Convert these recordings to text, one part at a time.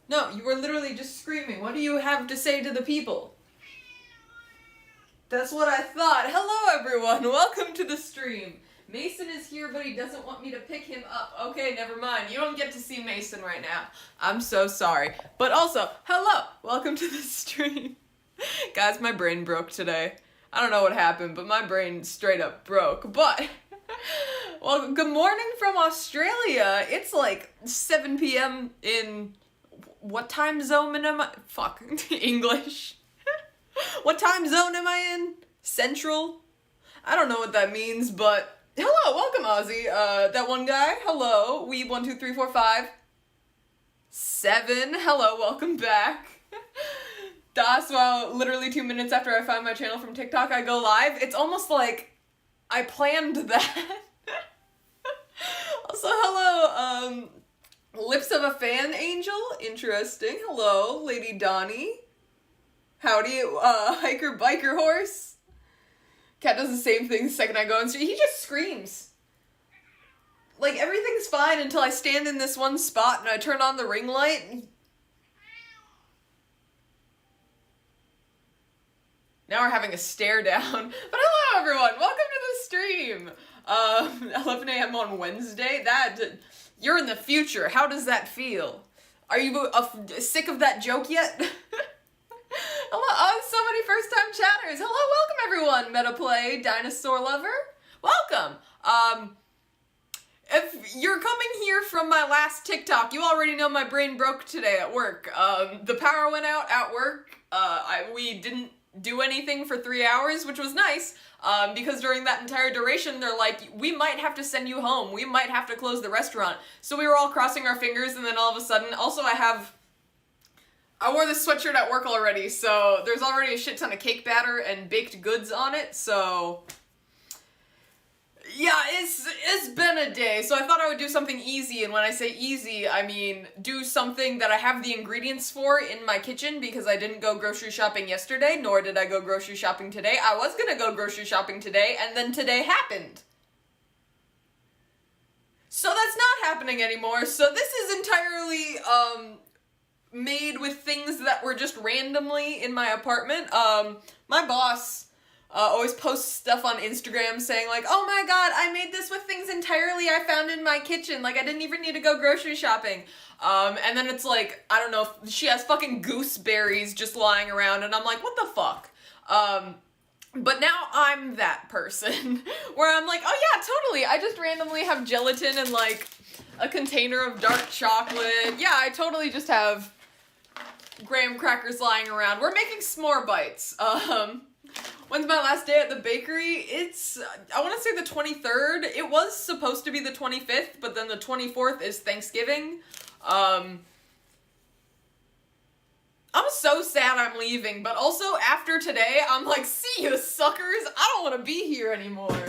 No, you were literally just screaming. What do you have to say to the people? That's what I thought. Hello, everyone. Welcome to the stream. Mason is here, but he doesn't want me to pick him up. Okay, never mind. You don't get to see Mason right now. I'm so sorry. But also, hello. Welcome to the stream. Guys, my brain broke today. I don't know what happened, but my brain straight up broke. But, well, good morning from Australia. It's like 7 p.m. in... What time zone am I? Fuck. English. What time zone am I in? Central? I don't know what that means, but... Hello, welcome, Ozzy. That one guy, hello. Weeb 1, 2, 3, 4, 5. 7. Hello, welcome back. Das, well, literally 2 minutes after I found my channel from TikTok, I go live. It's almost like I planned that. Also, hello, Lips of a Fan Angel. Interesting. Hello, Lady Donnie. Howdy, Hiker Biker Horse. Cat does the same thing the second I go on street. He just screams. Like, everything's fine until I stand in this one spot and I turn on the ring light. Now we're having a stare down. But hello, everyone. Welcome to the stream. 11 a.m. on Wednesday. You're in the future. How does that feel? Are you sick of that joke yet? Hello, so many first-time chatters. Hello, welcome everyone. Metaplay, Dinosaur Lover. Welcome. If you're coming here from my last TikTok, you already know my brain broke today at work. The power went out at work. We didn't do anything for 3 hours, which was nice. Because during that entire duration, they're like, we might have to send you home. We might have to close the restaurant. So we were all crossing our fingers, and then all of a sudden, also I wore this sweatshirt at work already, so there's already a shit ton of cake batter and baked goods on it, so... Yeah, it's been a day, so I thought I would do something easy, and when I say easy, I mean do something that I have the ingredients for in my kitchen, because I didn't go grocery shopping yesterday, nor did I go grocery shopping today. I was gonna go grocery shopping today, and then today happened. So that's not happening anymore, so this is entirely, made with things that were just randomly in my apartment. My boss always posts stuff on Instagram saying like, oh my god, I made this with things entirely I found in my kitchen, like I didn't even need to go grocery shopping. And then it's like, I don't know, if she has fucking gooseberries just lying around, and I'm like, what the fuck? But now I'm that person, where I'm like, oh yeah, totally, I just randomly have gelatin and like a container of dark chocolate. Yeah, I totally just have graham crackers lying around. We're making s'more bites. When's my last day at the bakery? It's, I want to say the 23rd. It was supposed to be the 25th, but then the 24th is Thanksgiving. I'm so sad I'm leaving, but also after today, I'm like, see you suckers, I don't want to be here anymore.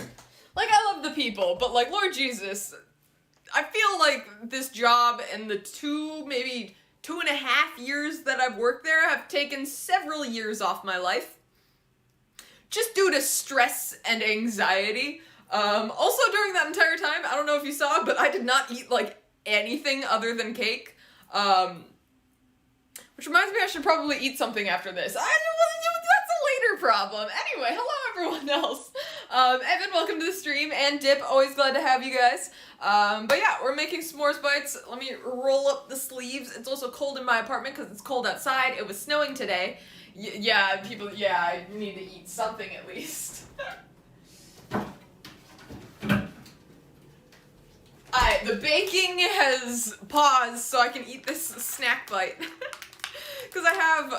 Like, I love the people, but like, Lord Jesus, I feel like this job and the maybe 2.5 years that I've worked there have taken several years off my life. Just due to stress and anxiety. Also during that entire time, I don't know if you saw, but I did not eat like anything other than cake. Which reminds me I should probably eat something after this. That's a later problem. Anyway, hello everyone else. Evan, welcome to the stream, and Dip, always glad to have you guys. But yeah, we're making s'mores bites. Let me roll up the sleeves. It's also cold in my apartment because it's cold outside. It was snowing today. Yeah, I need to eat something at least. Alright, the baking has paused so I can eat this snack bite. Because I have,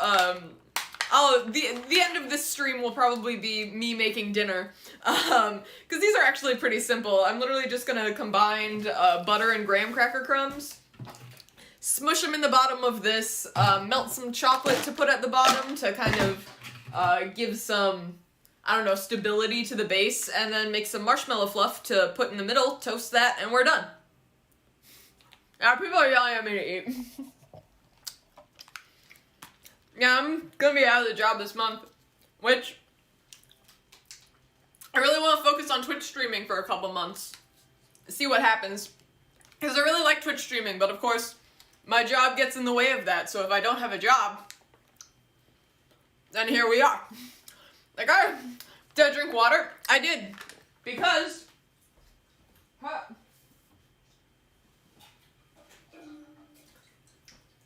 the end of this stream will probably be me making dinner. Because these are actually pretty simple. I'm literally just gonna combine butter and graham cracker crumbs, smush them in the bottom of this, melt some chocolate to put at the bottom to kind of give some, I don't know, stability to the base, and then make some marshmallow fluff to put in the middle, toast that, and we're done. Now people are yelling at me to eat. Yeah, I'm gonna be out of the job this month, which I really want to focus on Twitch streaming for a couple months. See what happens. Because I really like Twitch streaming, but of course, my job gets in the way of that. So if I don't have a job, then here we are. Like, did I drink water? I did. Because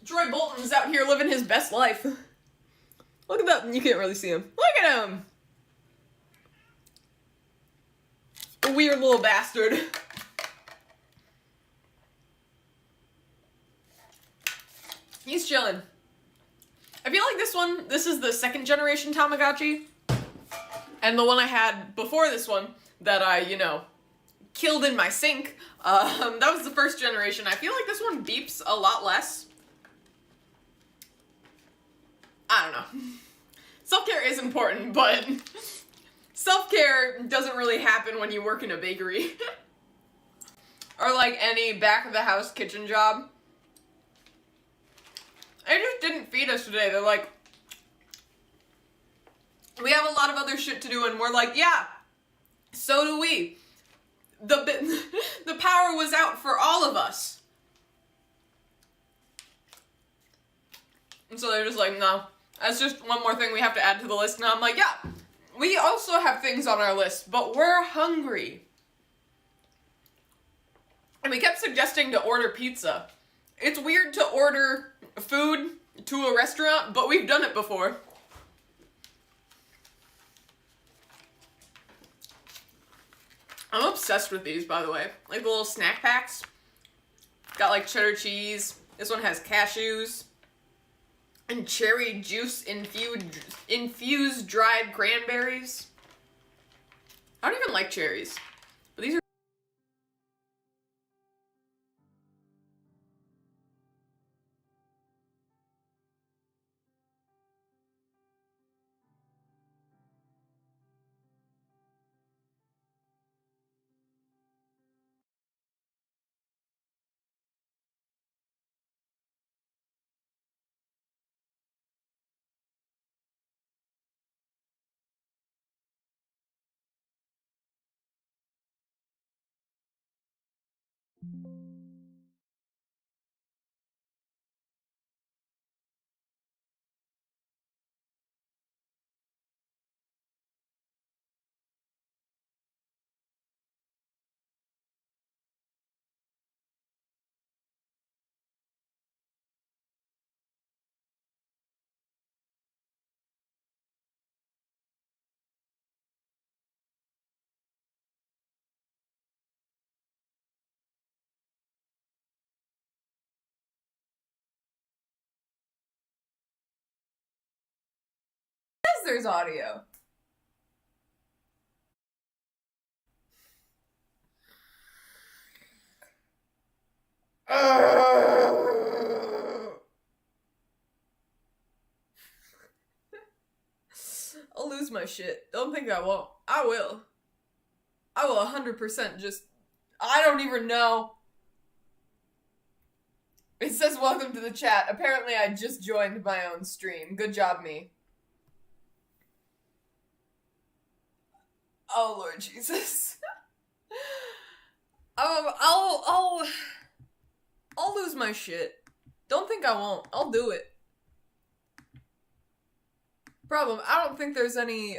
Troy Bolton's out here living his best life. Look at that. You can't really see him. Look at him. A weird little bastard. He's chilling. I feel like this is the second generation Tamagotchi. And the one I had before this one that I, killed in my sink, that was the first generation. I feel like this one beeps a lot less. I don't know. Self-care is important, but self-care doesn't really happen when you work in a bakery. Or like any back-of-the-house kitchen job. They just didn't feed us today. They're like, we have a lot of other shit to do, and we're like, yeah, so do we. The power was out for all of us. And so they're just like, no, that's just one more thing we have to add to the list. And I'm like, yeah, we also have things on our list, but we're hungry. And we kept suggesting to order pizza. It's weird to order food to a restaurant, but we've done it before. I'm obsessed with these, by the way. Like the little snack packs. Got like cheddar cheese. This one has cashews. And cherry juice infused dried cranberries. I don't even like cherries. But these are... There's audio. I'll lose my shit. Don't think I won't. I will. I will 100% just... I don't even know. It says welcome to the chat. Apparently I just joined my own stream. Good job, me. Oh, Lord Jesus. I'll lose my shit. Don't think I won't. I'll do it. Problem, I don't think there's any,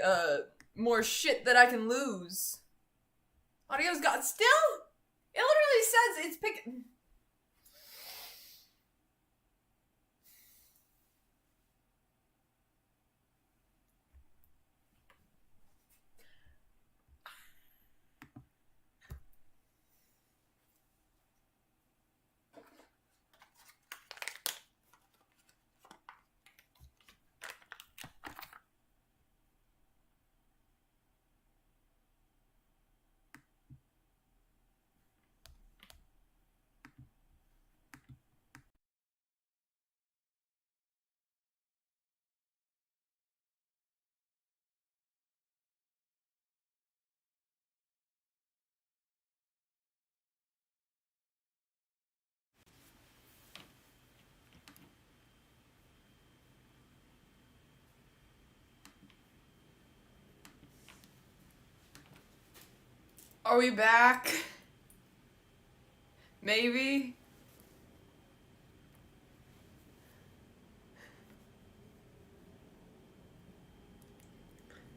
more shit that I can lose. Audio's got... Still? It literally says it's picking... Are we back? Maybe?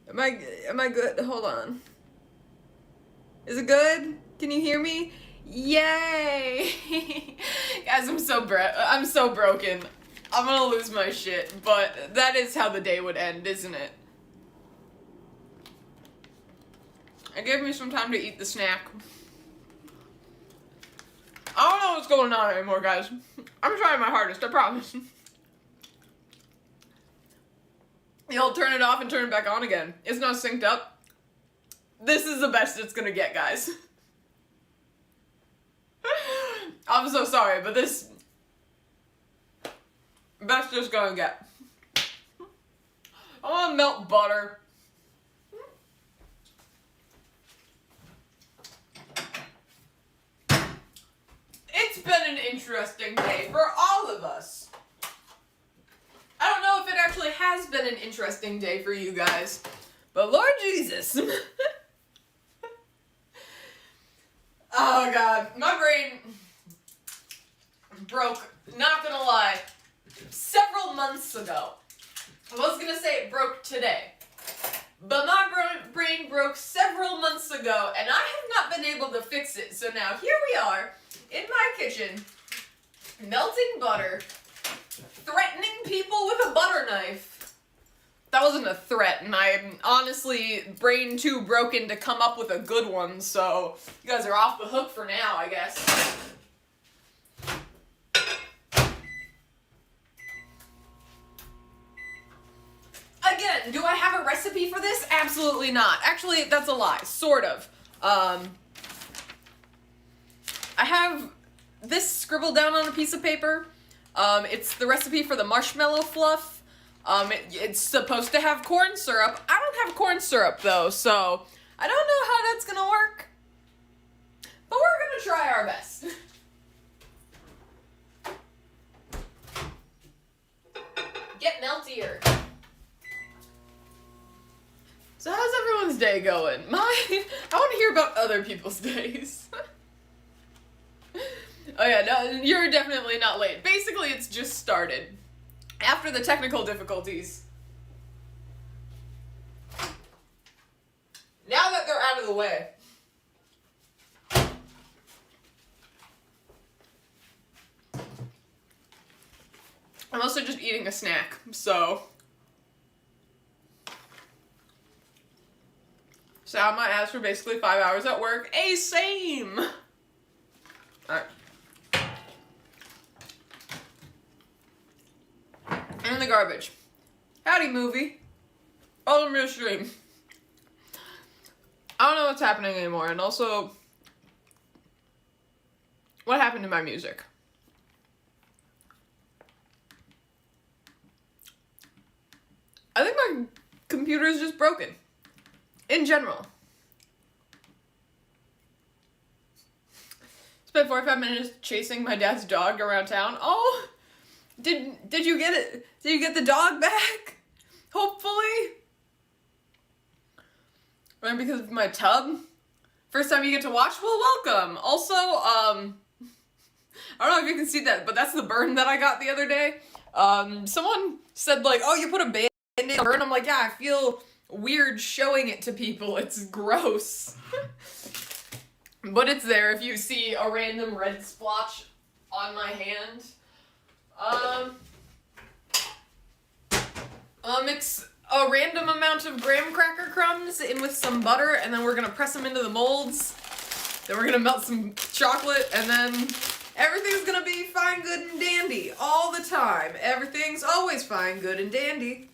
Am I good? Hold on. Is it good? Can you hear me? Yay! Guys, I'm so broken. I'm gonna lose my shit, but that is how the day would end, isn't it? It gave me some time to eat the snack. I don't know what's going on anymore, guys. I'm trying my hardest, I promise. You'll turn it off and turn it back on again. It's not synced up. This is the best it's gonna get, guys. I'm so sorry, but this... best it's gonna get. I wanna melt butter. It's been an interesting day for all of us. I don't know if it actually has been an interesting day for you guys, but Lord Jesus. Oh God, my brain broke, not gonna lie, several months ago. I was gonna say it broke today, but my brain broke several months ago, and I have not been able to fix it. So now here we are in my kitchen, melting butter, threatening people with a butter knife. That wasn't a threat, and I'm honestly brain too broken to come up with a good one, so you guys are off the hook for now, I guess. Again, do I have a recipe for this? Absolutely not. Actually, that's a lie. Sort of. I have this scribbled down on a piece of paper. It's the recipe for the marshmallow fluff. It's supposed to have corn syrup. I don't have corn syrup, though, so I don't know how that's gonna work. But we're gonna try our best. Get meltier. So how's everyone's day going? I want to hear about other people's days. Oh yeah, no, you're definitely not late. Basically, it's just started. After the technical difficulties. Now that they're out of the way. I'm also just eating a snack, so... sat on my ass for basically 5 hours at work. Same! Alright. In the garbage. Howdy, movie. Oh, the stream. I don't know what's happening anymore, and also, what happened to my music? I think my computer is just broken. In general. Spent 45 minutes chasing my dad's dog around town. Oh! Did you get it? Did you get the dog back? Hopefully. Or because of my tub? First time you get to watch? Well, welcome. Also, I don't know if you can see that, but that's the burn that I got the other day. Someone said like, oh, you put a Band-Aid on burn. I'm like, yeah, I feel weird showing it to people. It's gross. But it's there if you see a random red splotch on my hand. Mix a random amount of graham cracker crumbs in with some butter, and then we're gonna press them into the molds. Then we're gonna melt some chocolate, and then everything's gonna be fine, good, and dandy all the time. Everything's always fine, good, and dandy.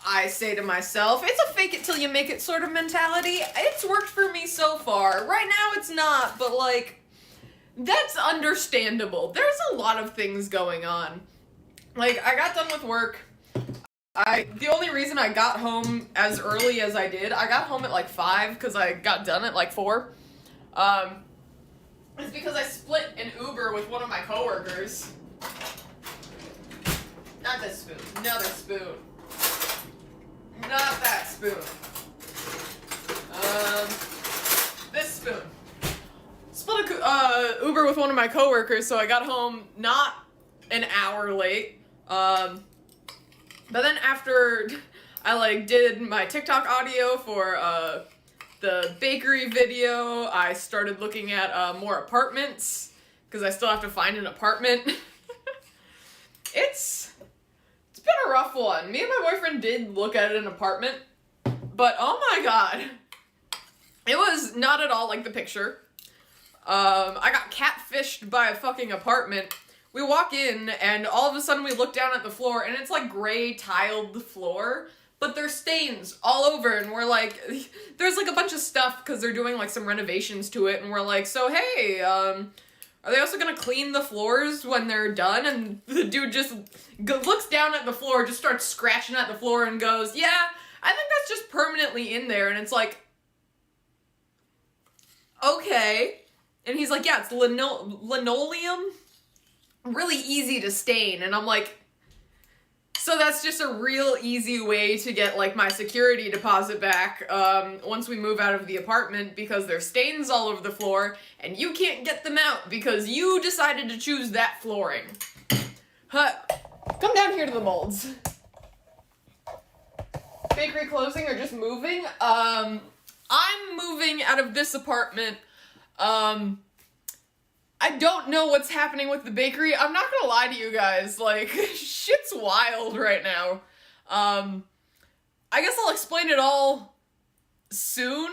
I say to myself, it's a fake it till you make it sort of mentality. It's worked for me so far. Right now it's not, but like, that's understandable. There's a lot of things going on. Like, I got done with work. The only reason I got home as early as I did, I got home at like 5 because I got done at like 4. Is because I split an Uber with one of my coworkers. Not this spoon, another spoon. Not that spoon. This spoon. Split a Uber with one of my coworkers, so I got home not an hour late. But then after I like did my TikTok audio for the bakery video. I started looking at more apartments because I still have to find an apartment. It's been a rough one. Me and my boyfriend did look at an apartment, but oh my god, it was not at all like the picture. I got catfished by a fucking apartment. We walk in and all of a sudden we look down at the floor and it's like gray tiled floor, but there's stains all over, and we're like, there's like a bunch of stuff because they're doing like some renovations to it, and we're like, so hey, are they also gonna clean the floors when they're done? And the dude just looks down at the floor, just starts scratching at the floor and goes, yeah, I think that's just permanently in there. And it's like, okay. And he's like, yeah, it's linoleum, really easy to stain. And I'm like, so that's just a real easy way to get like my security deposit back once we move out of the apartment, because there's stains all over the floor and you can't get them out because you decided to choose that flooring. Huh. Come down here to the molds. Bakery closing or just moving? I'm moving out of this apartment. I don't know what's happening with the bakery. I'm not gonna lie to you guys, like, shit's wild right now. I guess I'll explain it all soon.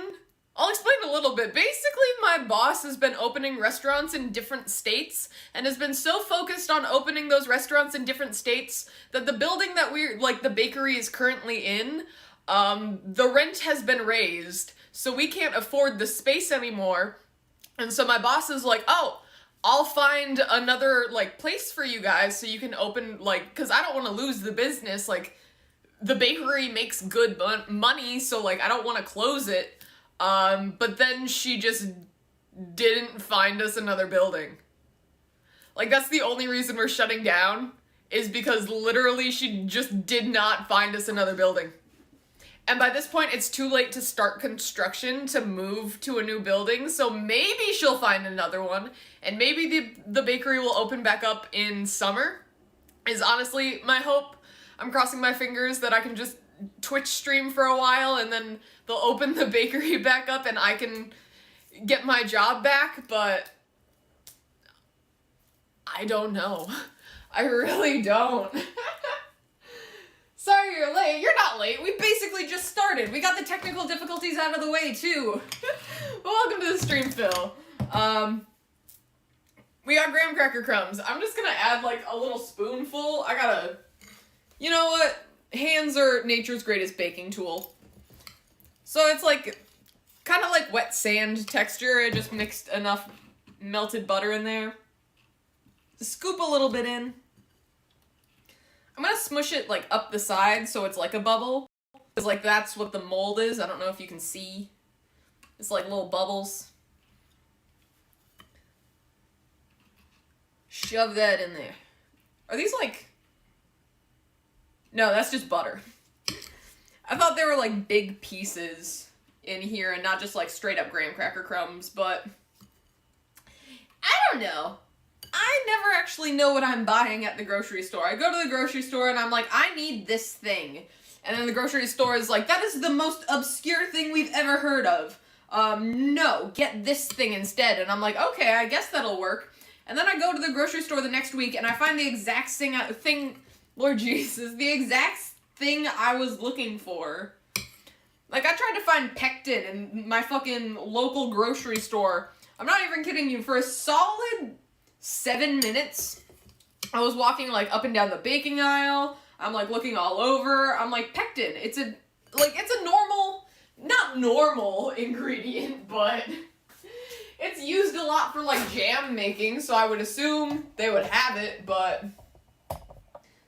I'll explain a little bit. Basically, my boss has been opening restaurants in different states and has been so focused on opening those restaurants in different states that the building that the bakery is currently in, the rent has been raised, so we can't afford the space anymore. And so my boss is like, oh, I'll find another, like, place for you guys so you can open, like, because I don't want to lose the business. Like, the bakery makes good money, so, like, I don't want to close it. But then she just didn't find us another building. Like, that's the only reason we're shutting down, is because literally she just did not find us another building. And by this point, it's too late to start construction to move to a new building, so maybe she'll find another one, and maybe the bakery will open back up in summer, is honestly my hope. I'm crossing my fingers that I can just Twitch stream for a while, and then they'll open the bakery back up and I can get my job back, but I don't know. I really don't. Sorry you're late. You're not late. We basically just started. We got the technical difficulties out of the way, too. Welcome to the stream, Phil. We got graham cracker crumbs. I'm just gonna add, like, a little spoonful. I gotta... You know what? Hands are nature's greatest baking tool. So it's, like, kind of like wet sand texture. I just mixed enough melted butter in there. Scoop a little bit in. I'm gonna smush it, like, up the side so it's like a bubble. Because, like, that's what the mold is. I don't know if you can see. It's like little bubbles. Shove that in there. Are these, like... No, that's just butter. I thought they were, like, big pieces in here and not just, like, straight up graham cracker crumbs, but... I don't know. I never actually know what I'm buying at the grocery store. I go to the grocery store and I'm like, I need this thing. And then the grocery store is like, that is the most obscure thing we've ever heard of. No, get this thing instead. And I'm like, okay, I guess that'll work. And then I go to the grocery store the next week and I find the exact thing, Lord Jesus, the exact thing I was looking for. Like, I tried to find pectin in my fucking local grocery store. I'm not even kidding you, for a solid 7 minutes, I was walking, like, up and down the baking aisle. I'm, like, looking all over. I'm like, pectin. It's a normal, not normal ingredient, but it's used a lot for, like, jam making, so I would assume they would have it, but...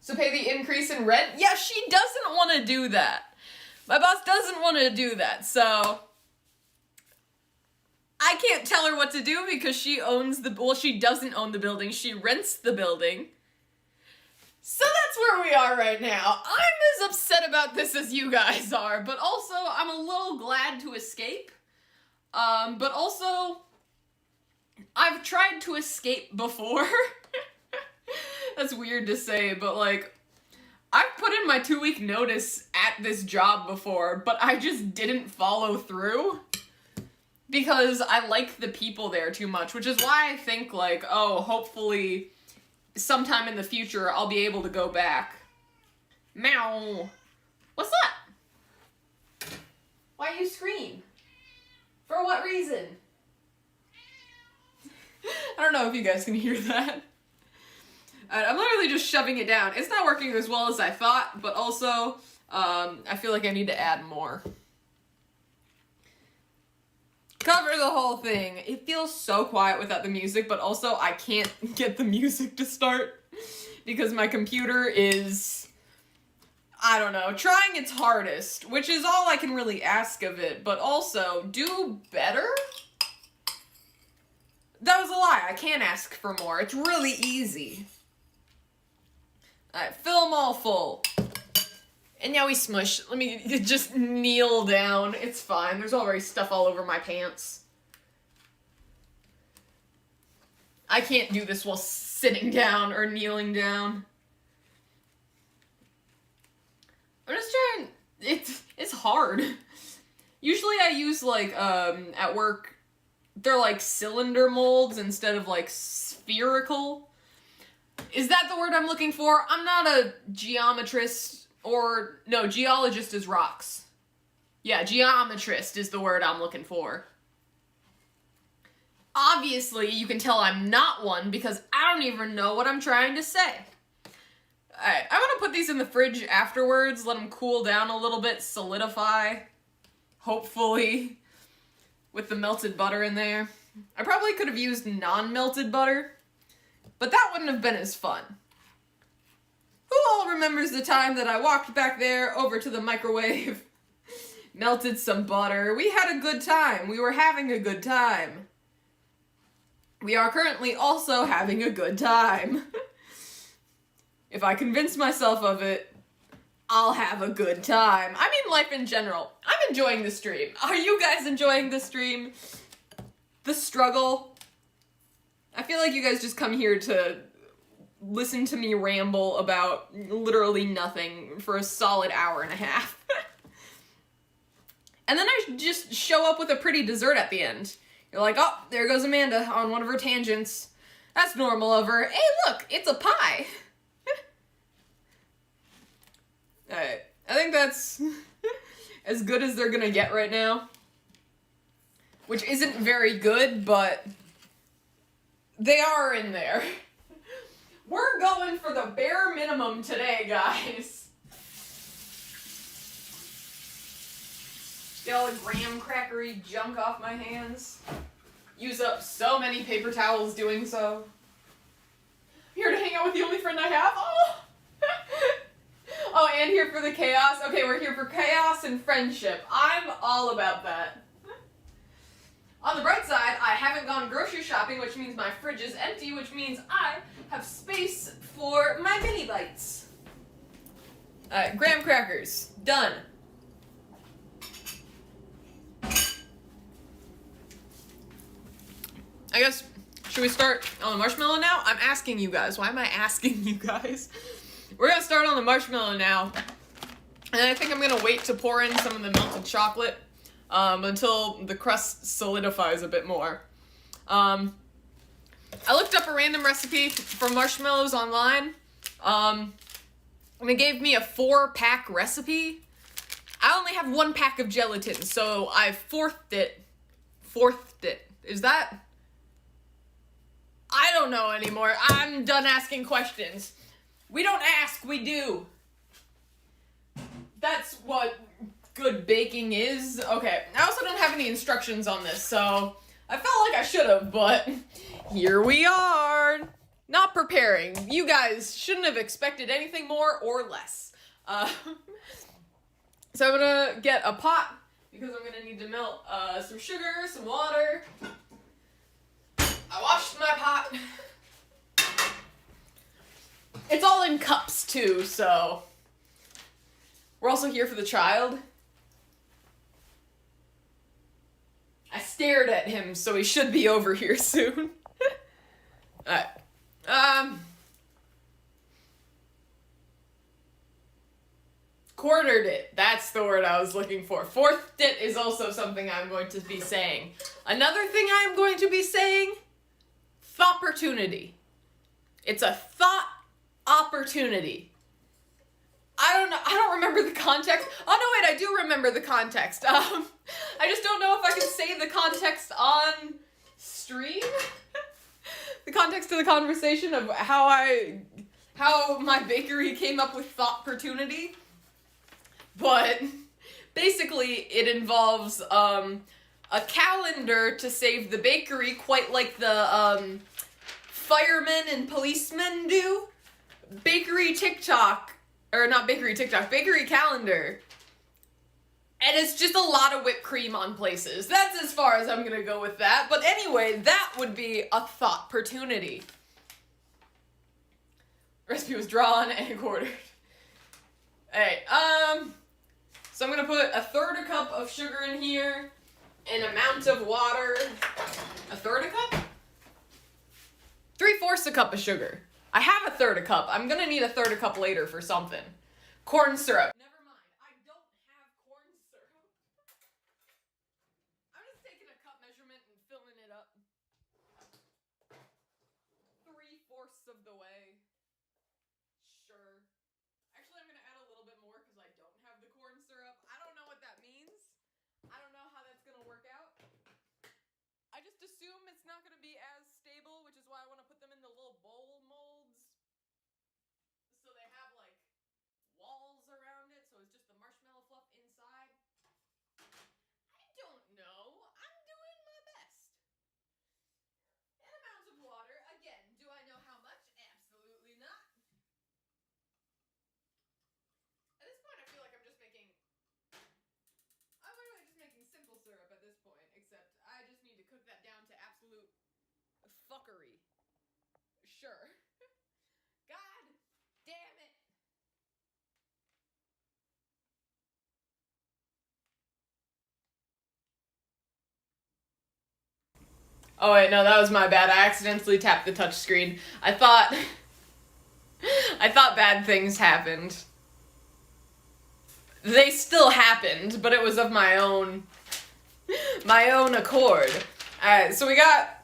So pay the increase in rent? Yeah, she doesn't want to do that. My boss doesn't want to do that, so... I can't tell her what to do because she owns she doesn't own the building, she rents the building. So that's where we are right now. I'm as upset about this as you guys are, but also I'm a little glad to escape. But also, I've tried to escape before. That's weird to say, but like, I've put in my 2-week notice at this job before, but I just didn't follow through because I like the people there too much, which is why I think, like, oh, hopefully sometime in the future I'll be able to go back. Meow. What's that? Why you scream? For what reason? I don't know if you guys can hear that. I'm literally just shoving it down. It's not working as well as I thought, but also, I feel like I need to add more. Cover the whole thing. It feels so quiet without the music, but also I can't get the music to start because my computer is, I don't know, trying its hardest, which is all I can really ask of it, but also, do better? That was a lie. I can't ask for more. It's really easy. Alright, fill them all full. And now we smush. Let me just kneel down. It's fine. There's already stuff all over my pants. I can't do this while sitting down or kneeling down. I'm just trying. It's hard. Usually I use, like, at work, they're like cylinder molds instead of, like, spherical. Is that the word I'm looking for? I'm not a geometrist, or, no, geologist is rocks. Yeah, geometrist is the word I'm looking for. Obviously, you can tell I'm not one because I don't even know what I'm trying to say. Alright, I'm gonna put these in the fridge afterwards, let them cool down a little bit, solidify, hopefully, with the melted butter in there. I probably could have used non-melted butter, but that wouldn't have been as fun. Who all remembers the time that I walked back there over to the microwave, melted some butter? We had a good time. We were having a good time. We are currently also having a good time. If I convince myself of it, I'll have a good time. I mean, life in general. I'm enjoying the stream. Are you guys enjoying the stream? The struggle? I feel like you guys just come here to listen to me ramble about literally nothing for a solid hour and a half. And then I just show up with a pretty dessert at the end. You're like, oh, there goes Amanda on one of her tangents. That's normal of her. Hey, look, it's a pie. Alright, I think that's as good as they're gonna get right now. Which isn't very good, but they are in there. We're going for the bare minimum today, guys. Get all the graham crackery junk off my hands. Use up so many paper towels doing so. Here to hang out with the only friend I have. Oh! Oh, and here for the chaos. Okay, we're here for chaos and friendship. I'm all about that. On the bright side, I haven't gone grocery shopping, which means my fridge is empty, which means I have space for my mini bites. Alright, graham crackers. Done. I guess, should we start on the marshmallow now? I'm asking you guys. Why am I asking you guys? We're gonna start on the marshmallow now. And I think I'm gonna wait to pour in some of the melted chocolate until the crust solidifies a bit more. I looked up a random recipe for marshmallows online. And it gave me a 4-pack recipe. I only have 1 pack of gelatin, so I fourthed it. Is that? I don't know anymore. I'm done asking questions. We don't ask, we do. That's what good baking is. Okay, I also don't have any instructions on this, so I felt like I should have, but here we are. Not preparing. You guys shouldn't have expected anything more or less. So I'm gonna get a pot, because I'm gonna need to melt some sugar, some water. I washed my pot. It's all in cups, too, so we're also here for the child. I stared at him, so he should be over here soon. Alright. Quartered it. That's the word I was looking for. Fourthed it is also something I'm going to be saying. Another thing I'm going to be saying, thopportunity. It's a thought opportunity. I don't remember the context. Oh no, wait, I do remember the context. I just don't know if I can say the context on stream. The context of the conversation of how my bakery came up with thopportunity. But basically it involves a calendar to save the bakery, quite like the firemen and policemen do. Bakery calendar. And it's just a lot of whipped cream on places. That's as far as I'm gonna go with that. But anyway, that would be a thopportunity. Recipe was drawn and quartered. Alright, so I'm gonna put 1/3 cup of sugar in here, an amount of water. 1/3 cup? 3/4 cup of sugar. I have 1/3 cup. I'm gonna need 1/3 cup later for something. Corn syrup. Never mind. I don't have corn syrup. I'm just taking a cup measurement and filling it up. 3/4 of the way. Sure. Actually, I'm gonna add a little bit more because I don't have the corn syrup. I don't know what that means. I don't know how that's gonna work out. I just assume it's not gonna be as stable, which is why I want to put them in the little bowl molds. So they have like walls around it, so it's just the marshmallow fluff inside. I don't know. I'm doing my best. An amount of water. Again, do I know how much? Absolutely not. At this point, I feel like I'm literally just making simple syrup at this point, except I just need to cook that down to absolute fuckery. Sure. God damn it. Oh wait, no, that was my bad. I accidentally tapped the touch screen. I thought bad things happened. They still happened, but it was of my own accord. Alright, so we got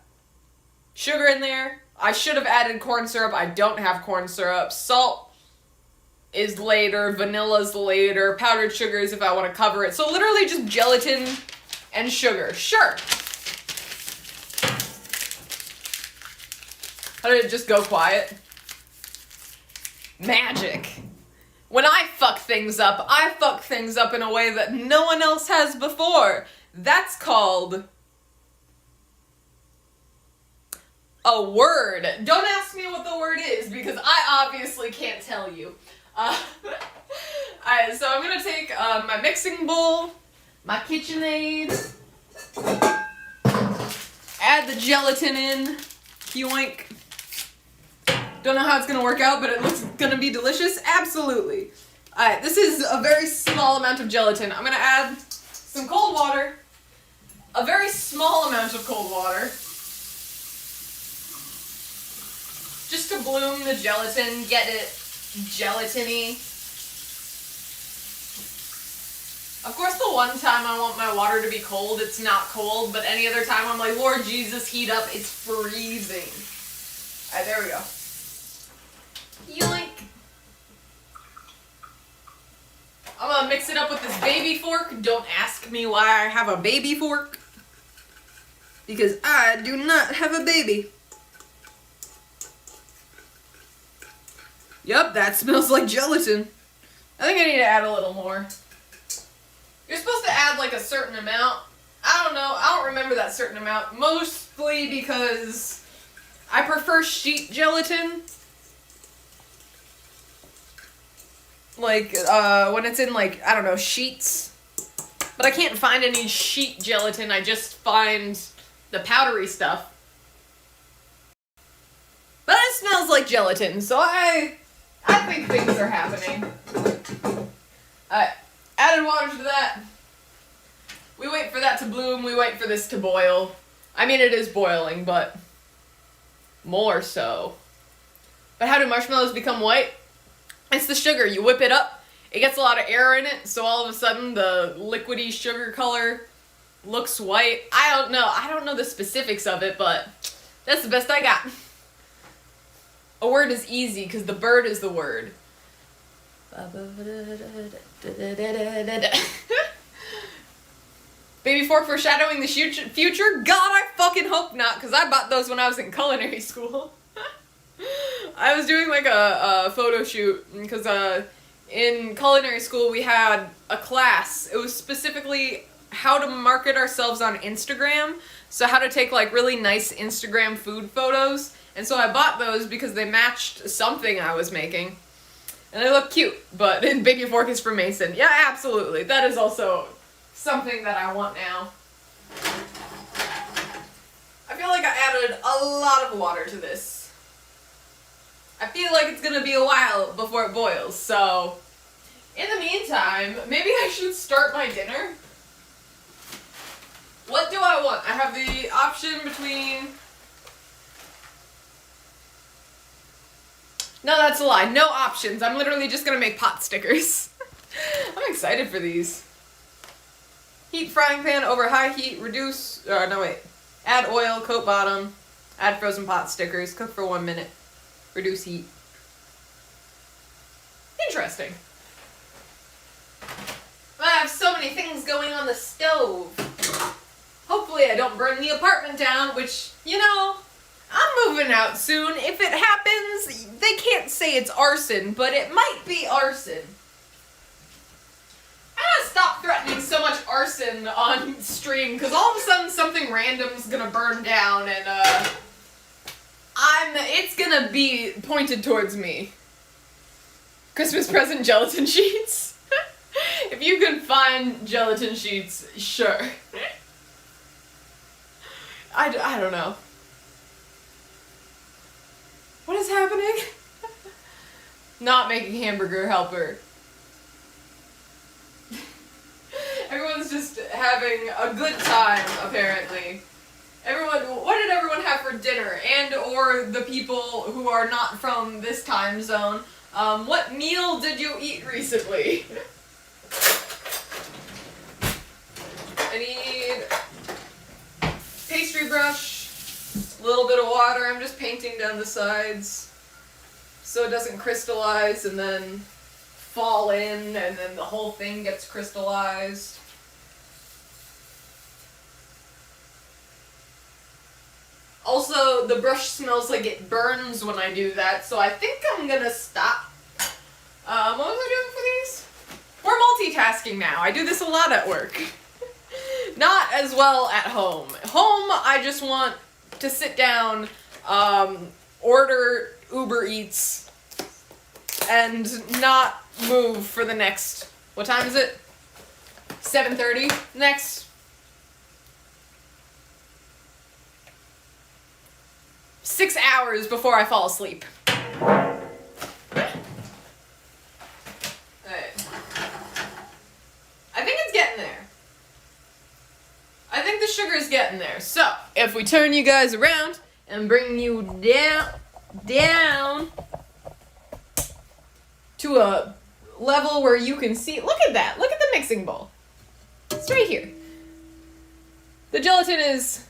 sugar in there. I should have added corn syrup. I don't have corn syrup. Salt is later. Vanilla's later. Powdered sugar is if I want to cover it. So literally just gelatin and sugar. Sure. How did it just go quiet? Magic. When I fuck things up in a way that no one else has before. That's called a word. Don't ask me what the word is, because I obviously can't tell you. Alright, so I'm gonna take my mixing bowl, my KitchenAid, add the gelatin in, yoink. Don't know how it's gonna work out, but it looks gonna be delicious. Absolutely. Alright, this is a very small amount of gelatin. I'm gonna add some cold water. A very small amount of cold water. Just to bloom the gelatin, get it gelatiny. Of course, the one time I want my water to be cold, it's not cold, but any other time I'm like, Lord Jesus, heat up, it's freezing. Alright, there we go. Yoink. I'm gonna mix it up with this baby fork. Don't ask me why I have a baby fork. Because I do not have a baby. Yup, that smells like gelatin. I think I need to add a little more. You're supposed to add like a certain amount. I don't know. I don't remember that certain amount. Mostly because I prefer sheet gelatin. Like, when it's in, like, I don't know, sheets. But I can't find any sheet gelatin. I just find the powdery stuff. But it smells like gelatin, so I think things are happening. Added water to that. We wait for that to bloom. We wait for this to boil. I mean, it is boiling, but more so. But how do marshmallows become white? It's the sugar. You whip it up, it gets a lot of air in it, so all of a sudden the liquidy sugar color looks white. I don't know the specifics of it, but that's the best I got. A word is easy because the bird is the word. Baby fork foreshadowing the future? God, I fucking hope not, because I bought those when I was in culinary school. I was doing like a photo shoot, because in culinary school we had a class. It was specifically how to market ourselves on Instagram. So how to take like really nice Instagram food photos. And so I bought those because they matched something I was making. And they look cute, but Baby fork is for Mason. Yeah, absolutely. That is also something that I want now. I feel like I added a lot of water to this. I feel like it's gonna be a while before it boils, so in the meantime, maybe I should start my dinner. What do I want? I have the option between... No, that's a lie. No options. I'm literally just gonna make pot stickers. I'm excited for these. Heat frying pan over high heat, reduce, add oil, coat bottom, add frozen pot stickers, cook for 1 minute, reduce heat. Interesting. I have so many things going on the stove. Hopefully I don't burn the apartment down, which, you know, I'm moving out soon. If it happens, they can't say it's arson, but it might be arson. I gotta stop threatening so much arson on stream, because all of a sudden something random's gonna burn down, and it's gonna be pointed towards me. Christmas present gelatin sheets. If you can find gelatin sheets, sure. I don't know. What is happening? Not making hamburger helper. Everyone's just having a good time, apparently. What did everyone have for dinner? And or the people who are not from this time zone, what meal did you eat recently? I need pastry brush, a little bit of water. I'm just painting down the sides so it doesn't crystallize and then fall in and then the whole thing gets crystallized. Also, the brush smells like it burns when I do that, so I think I'm gonna stop. What was I doing for these? We're multitasking now. I do this a lot at work. Not as well at home. Home, I just want to sit down, order Uber Eats, and not move for the next, what time is it? 7:30? Next 6 hours before I fall asleep. I think it's getting there. I think the sugar is getting there. So, if we turn you guys around and bring you down to a level where you can see, look at that. Look at the mixing bowl. It's right here. The gelatin is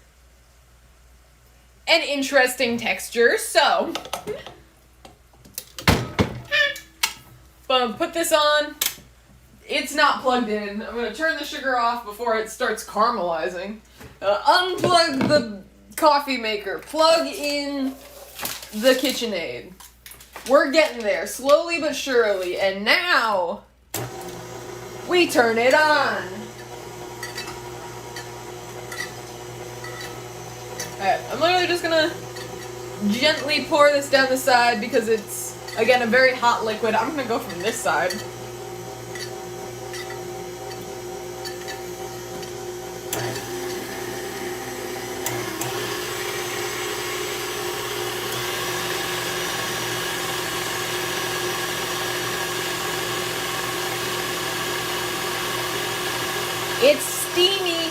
an interesting texture, so put this on. It's not plugged in. I'm gonna turn the sugar off before it starts caramelizing. Unplug the coffee maker. Plug in the KitchenAid. We're getting there, slowly but surely. And now, we turn it on. Alright, I'm literally just gonna gently pour this down the side because it's, again, a very hot liquid. I'm gonna go from this side. It's steamy.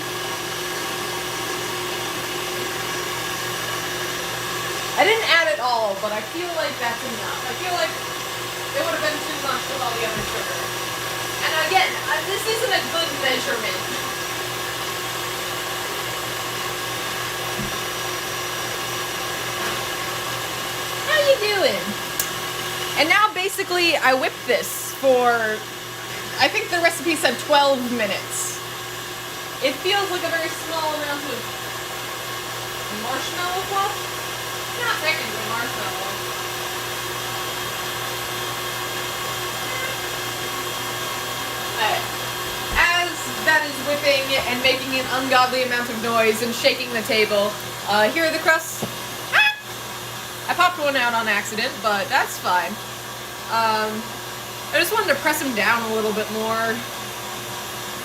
I didn't add it all, but I feel like that's enough. I feel like it would have been too much with all the other sugar. This isn't a good measurement. How you doing? And now basically I whip this for, I think the recipe said 12 minutes. It feels like a very small amount of marshmallow fluff. Not technically marshmallow. As that is whipping and making an ungodly amount of noise and shaking the table, here are the crusts. Ah! I popped one out on accident, but that's fine. I just wanted to press them down a little bit more.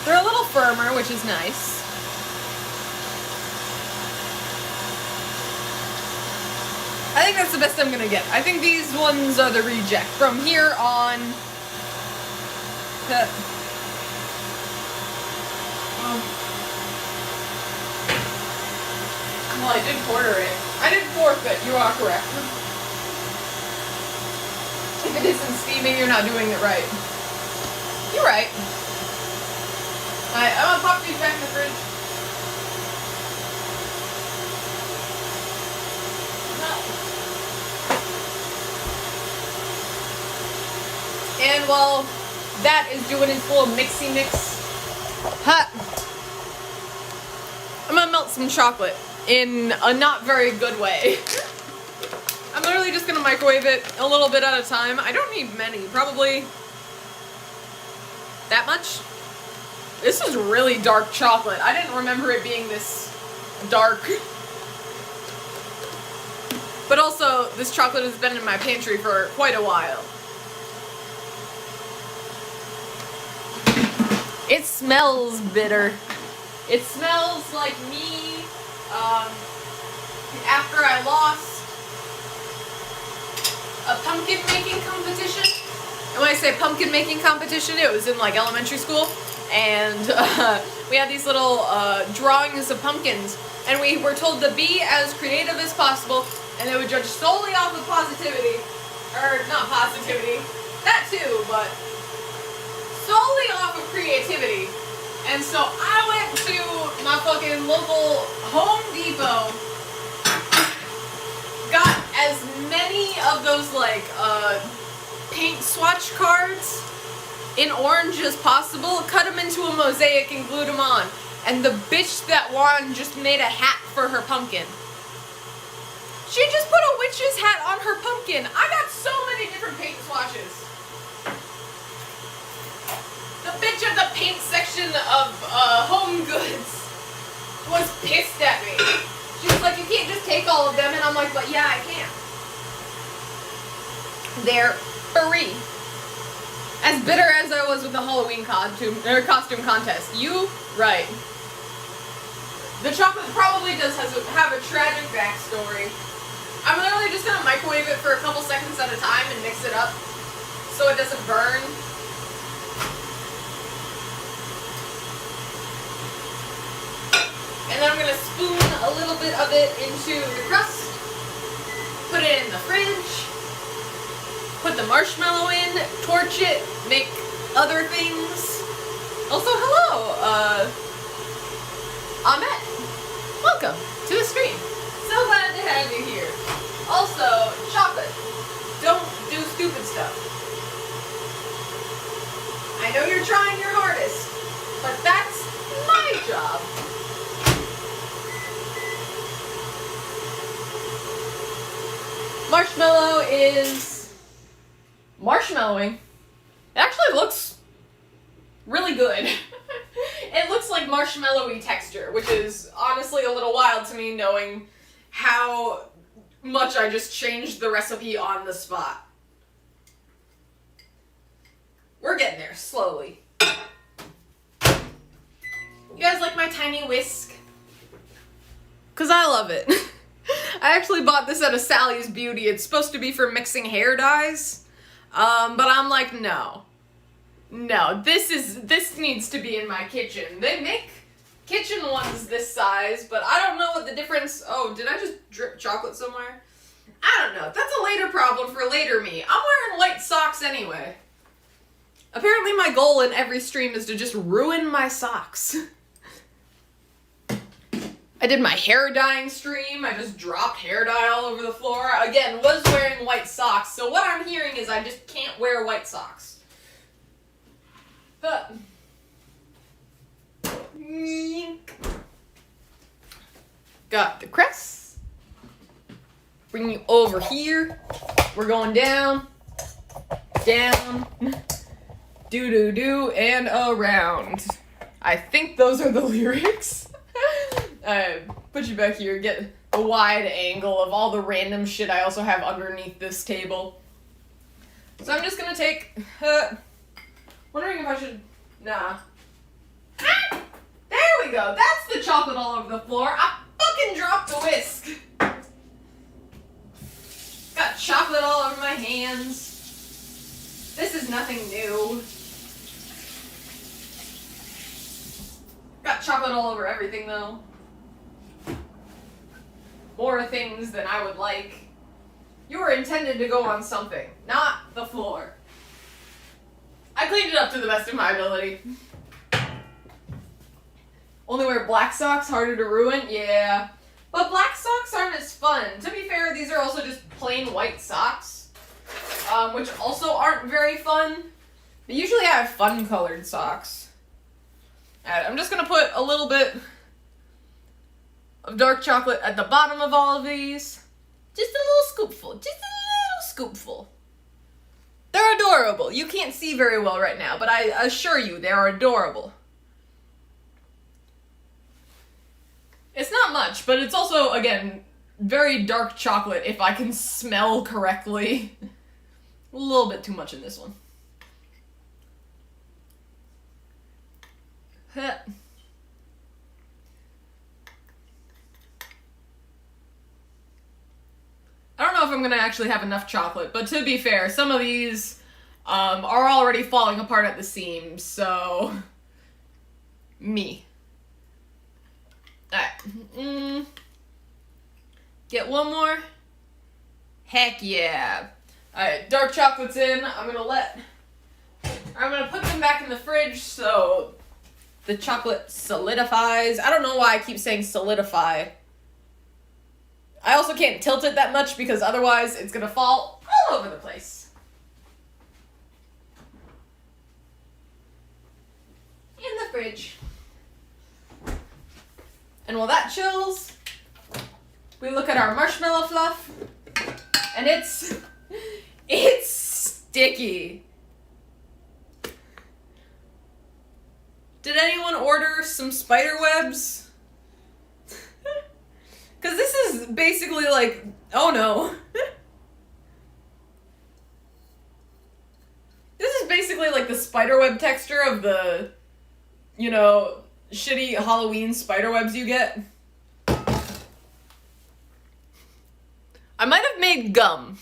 They're a little firmer, which is nice. I think that's the best I'm gonna get. I think these ones are the reject. From here on... Well, I did quarter it. I did forfeit, you are correct. If it isn't steaming, you're not doing it right. You're right. Alright, I'm gonna pop these back in the fridge. And while that is doing its little mixy mix, I'm gonna melt some chocolate in a not very good way. I'm literally just gonna microwave it a little bit at a time. I don't need many, probably that much. This is really dark chocolate. I didn't remember it being this dark. But also, this chocolate has been in my pantry for quite a while. It smells bitter. It smells like me after I lost a pumpkin making competition. And when I say pumpkin making competition, it was in like elementary school. And we had these little drawings of pumpkins. And we were told to be as creative as possible. And they would judge solely off of positivity. Or not positivity. That too, but solely off of creativity. And so I went to my fucking local Home Depot, got as many of those like paint swatch cards in orange as possible, cut them into a mosaic and glued them on. And the bitch that won just made a hat for her pumpkin. She just put a witch's hat on her pumpkin. I got so many different paint swatches. The bitch of the paint section of Home Goods was pissed at me. She was like, you can't just take all of them. And I'm like, but yeah, I can. They're free. As bitter as I was with the Halloween costume contest. You, right. The chocolate probably does have a tragic backstory. I'm literally just going to microwave it for a couple seconds at a time and mix it up so it doesn't burn. And then I'm going to spoon a little bit of it into the crust, put it in the fridge, put the marshmallow in, torch it, make other things. Also, hello, Ahmet. Welcome to the stream. So glad to have you here. Also, chocolate. Don't do stupid stuff. I know you're trying your hardest, but that's my job. Marshmallow is marshmallowing. It actually looks really good. It looks like marshmallowy texture, which is honestly a little wild to me knowing how much I just changed the recipe on the spot. We're getting there, slowly. You guys like my tiny whisk? Because I love it. I actually bought this at a Sally's Beauty. It's supposed to be for mixing hair dyes. But I'm like, no. No, this needs to be in my kitchen. They make kitchen ones this size, but I don't know what the difference... Oh, did I just drip chocolate somewhere? I don't know. That's a later problem for later me. I'm wearing white socks anyway. Apparently my goal in every stream is to just ruin my socks. I did my hair dyeing stream. I just dropped hair dye all over the floor. Again, was wearing white socks. So what I'm hearing is I just can't wear white socks. Got the crest. Bring you over here. We're going down. Down. Do-do-do and around. I think those are the lyrics. Put you back here, get a wide angle of all the random shit I also have underneath this table. So I'm just gonna take, wondering if I should, nah. Ah! There we go, that's the chocolate all over the floor. I fucking dropped the whisk. Got chocolate all over my hands. This is nothing new. Got chocolate all over everything though. More things than I would like. You were intended to go on something, not the floor. I cleaned it up to the best of my ability. Only wear black socks, harder to ruin? Yeah. But black socks aren't as fun. To be fair, these are also just plain white socks, which also aren't very fun. But usually I have fun colored socks. Alright, I'm just gonna put a little bit of dark chocolate at the bottom of all of these. Just a little scoopful. Just a little scoopful. They're adorable. You can't see very well right now, but I assure you, they're adorable. It's not much, but it's also, again, very dark chocolate if I can smell correctly. A little bit too much in this one. I don't know if I'm gonna actually have enough chocolate, but to be fair, some of these are already falling apart at the seams, so me. Alright. Get one more. Heck yeah. Alright, dark chocolate's in. I'm gonna put them back in the fridge so the chocolate solidifies. I don't know why I keep saying solidify. I also can't tilt it that much because otherwise it's gonna fall all over the place. In the fridge. And while that chills, we look at our marshmallow fluff, and it's sticky. Did anyone order some spider webs? Because this is basically like, oh no. This is basically like the spiderweb texture of the, you know, shitty Halloween spiderwebs you get. I might have made gum.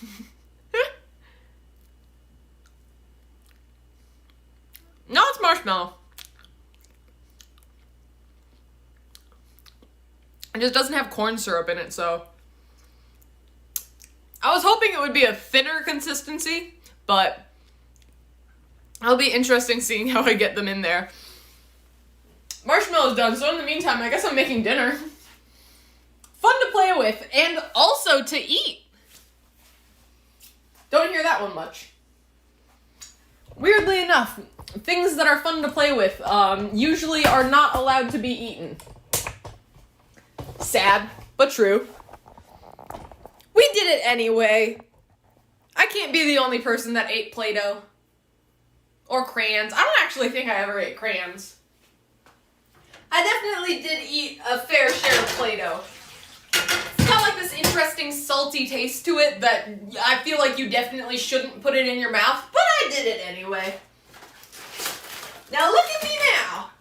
No, it's marshmallow. It just doesn't have corn syrup in it, so. I was hoping it would be a thinner consistency, but it'll be interesting seeing how I get them in there. Marshmallow's done, so in the meantime, I guess I'm making dinner. Fun to play with, and also to eat. Don't hear that one much. Weirdly enough, things that are fun to play with usually are not allowed to be eaten. Sad, but true. We did it anyway. I can't be the only person that ate Play-Doh. Or crayons. I don't actually think I ever ate crayons. I definitely did eat a fair share of Play-Doh. It's got like this interesting salty taste to it that I feel like you definitely shouldn't put it in your mouth, but I did it anyway. Now look at me now.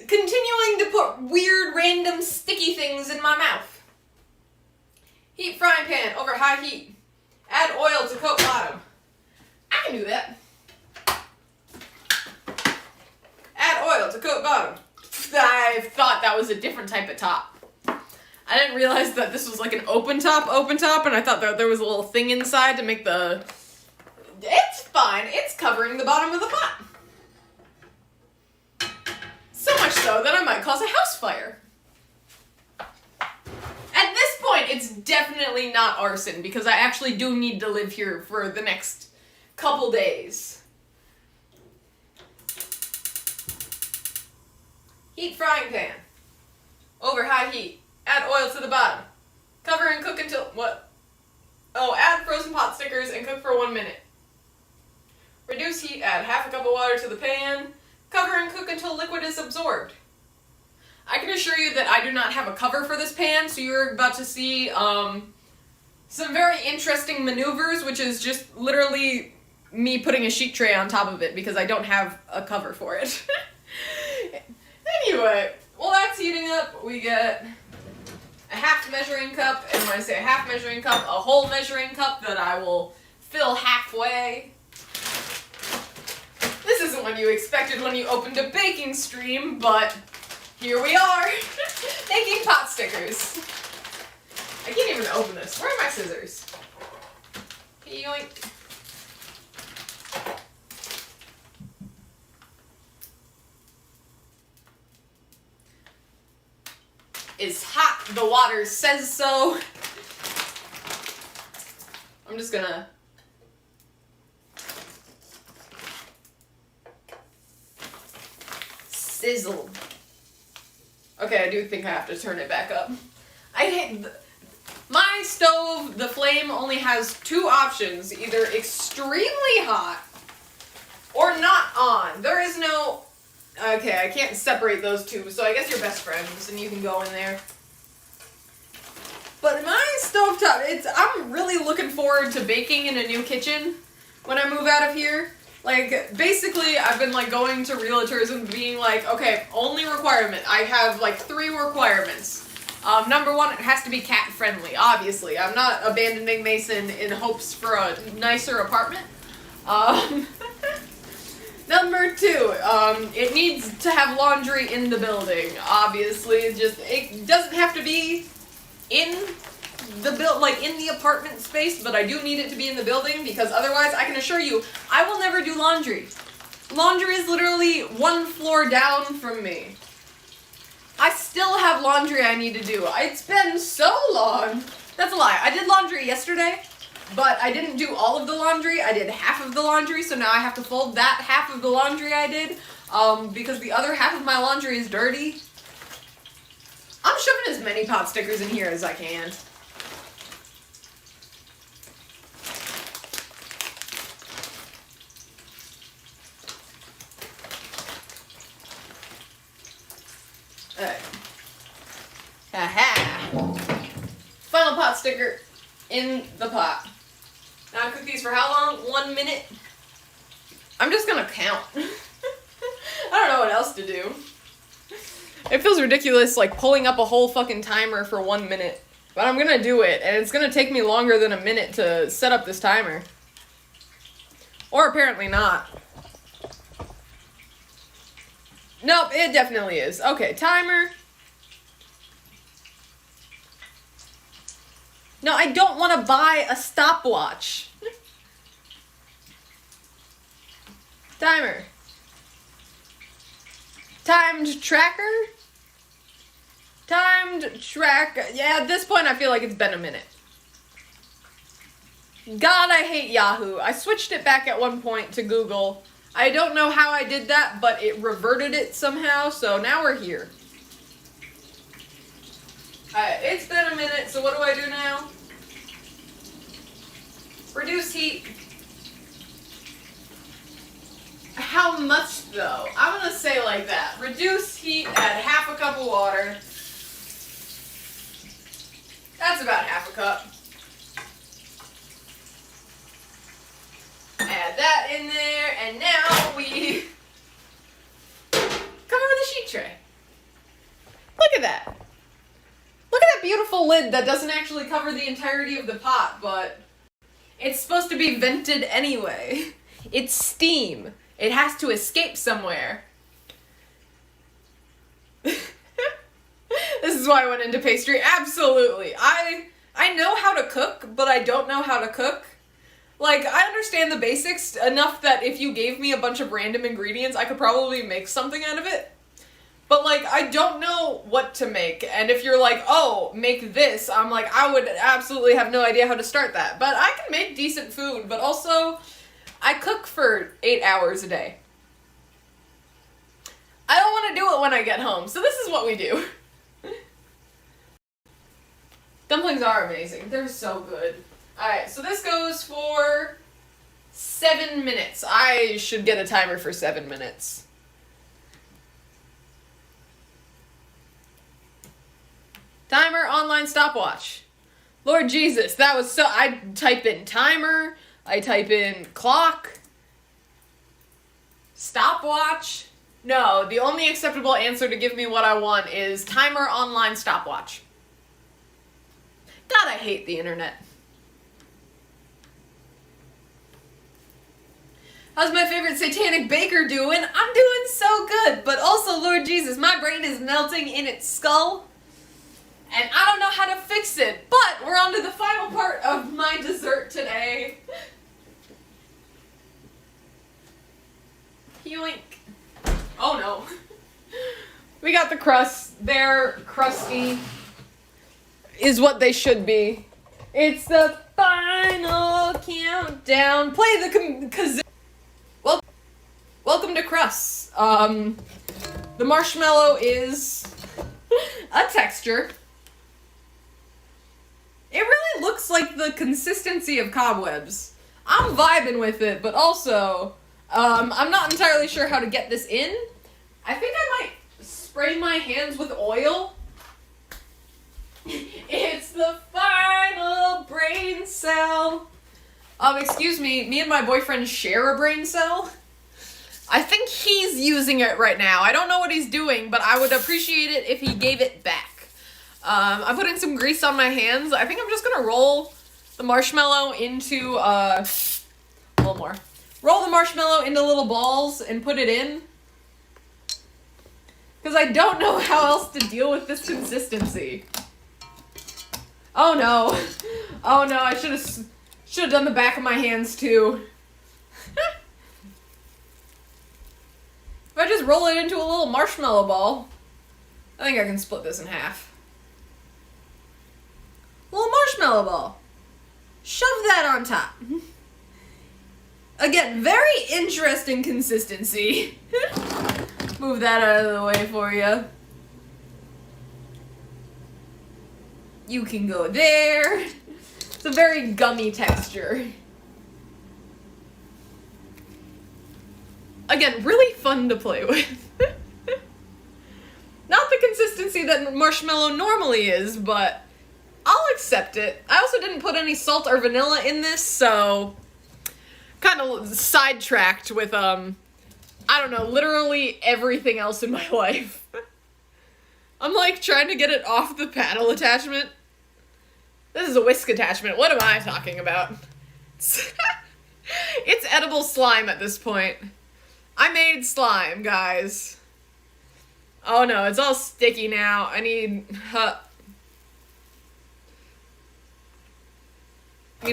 Continuing to put weird, random, sticky things in my mouth. Heat frying pan over high heat. Add oil to coat bottom. I can do that. Add oil to coat bottom. I thought that was a different type of top. I didn't realize that this was like an open top, and I thought that there was a little thing inside to make the... It's fine. It's covering the bottom of the pot. so, then I might cause a house fire. At this point, it's definitely not arson, because I actually do need to live here for the next couple days. Heat frying pan. Over high heat. Add oil to the bottom. Cover and cook until... what? Oh, add frozen pot stickers and cook for 1 minute. Reduce heat, add half a cup of water to the pan. Cover and cook until liquid is absorbed. I can assure you that I do not have a cover for this pan, so you're about to see some very interesting maneuvers, which is just literally me putting a sheet tray on top of it because I don't have a cover for it. Anyway, while that's heating up, we get a half measuring cup, and when I say a half measuring cup, a whole measuring cup that I will fill halfway. This isn't what you expected when you opened a baking stream, but here we are, making pot stickers. I can't even open this. Where are my scissors? Yoink. It's hot. The water says so. I'm just gonna... sizzle. Okay, I do think I have to turn it back up. I hate... my stove, the flame only has 2 options. Either extremely hot or not on. There is no... okay, I can't separate those two, so I guess you're best friends and you can go in there. But my stovetop, I'm really looking forward to baking in a new kitchen when I move out of here. Like, basically, I've been, like, going to realtors and being like, okay, only requirement. I have, like, 3 requirements. Number 1, it has to be cat-friendly, obviously. I'm not abandoning Mason in hopes for a nicer apartment. Number 2, it needs to have laundry in the building, obviously. It doesn't have to be in the apartment space, but I do need it to be in the building, because otherwise, I can assure you, I will never do laundry. Laundry is literally 1 floor down from me. I still have laundry I need to do. It's been so long. That's a lie. I did laundry yesterday, but I didn't do all of the laundry. I did half of the laundry, so now I have to fold that half of the laundry I did, because the other half of my laundry is dirty. I'm shoving as many pot stickers in here as I can. Alright. Aha! Final pot sticker in the pot. Now I cook these for how long? 1 minute? I'm just gonna count. I don't know what else to do. It feels ridiculous, like, pulling up a whole fucking timer for 1 minute. But I'm gonna do it, and it's gonna take me longer than a minute to set up this timer. Or apparently not. Nope, it definitely is. Okay, timer. No, I don't want to buy a stopwatch. Timer. Timed tracker? Timed tracker. Yeah, at this point I feel like it's been a minute. God, I hate Yahoo. I switched it back at one point to Google. I don't know how I did that, but it reverted it somehow, so now we're here. Alright, it's been a minute, so what do I do now? Reduce heat. How much, though? I'm gonna say like that. Reduce heat, add half a cup of water. That's about half a cup. Add that in there, and now we cover with a sheet tray. Look at that. Look at that beautiful lid that doesn't actually cover the entirety of the pot, but it's supposed to be vented anyway. It's steam. It has to escape somewhere. This is why I went into pastry. Absolutely. I know how to cook, but I don't know how to cook. Like, I understand the basics enough that if you gave me a bunch of random ingredients, I could probably make something out of it. But, like, I don't know what to make. And if you're like, oh, make this, I'm like, I would absolutely have no idea how to start that. But I can make decent food, but also, I cook for 8 hours a day. I don't want to do it when I get home, so this is what we do. Dumplings are amazing. They're so good. Alright, so this goes for 7 minutes. I should get a timer for 7 minutes. Timer, online stopwatch. Lord Jesus, that was so... I type in timer, I type in clock, stopwatch. No, the only acceptable answer to give me what I want is timer, online stopwatch. God, I hate the internet. How's my favorite satanic baker doing? I'm doing so good, but also, Lord Jesus, my brain is melting in its skull. And I don't know how to fix it, but we're on to the final part of my dessert today. Yoink. Oh no. We got the crusts. They're crusty. Is what they should be. It's the final countdown. Play the kazoo. Welcome to crusts. The marshmallow is a texture. It really looks like the consistency of cobwebs. I'm vibing with it, but also, I'm not entirely sure how to get this in. I think I might spray my hands with oil. It's the final brain cell. Excuse me and my boyfriend share a brain cell. I think he's using it right now. I don't know what he's doing, but I would appreciate it if he gave it back. I put in some grease on my hands. I think I'm just gonna roll the marshmallow into, a little more. Roll the marshmallow into little balls and put it in. Because I don't know how else to deal with this consistency. Oh no. Oh no, I should have done the back of my hands too. If I just roll it into a little marshmallow ball, I think I can split this in half. Little marshmallow ball. Shove that on top. Again, very interesting consistency. Move that out of the way for you. You can go there. It's a very gummy texture. Again, really fun to play with. Not the consistency that marshmallow normally is, but I'll accept it. I also didn't put any salt or vanilla in this, so kind of sidetracked with, I don't know, literally everything else in my life. I'm like trying to get it off the paddle attachment. This is a whisk attachment. What am I talking about? It's edible slime at this point. I made slime, guys. Oh no, it's all sticky now. I need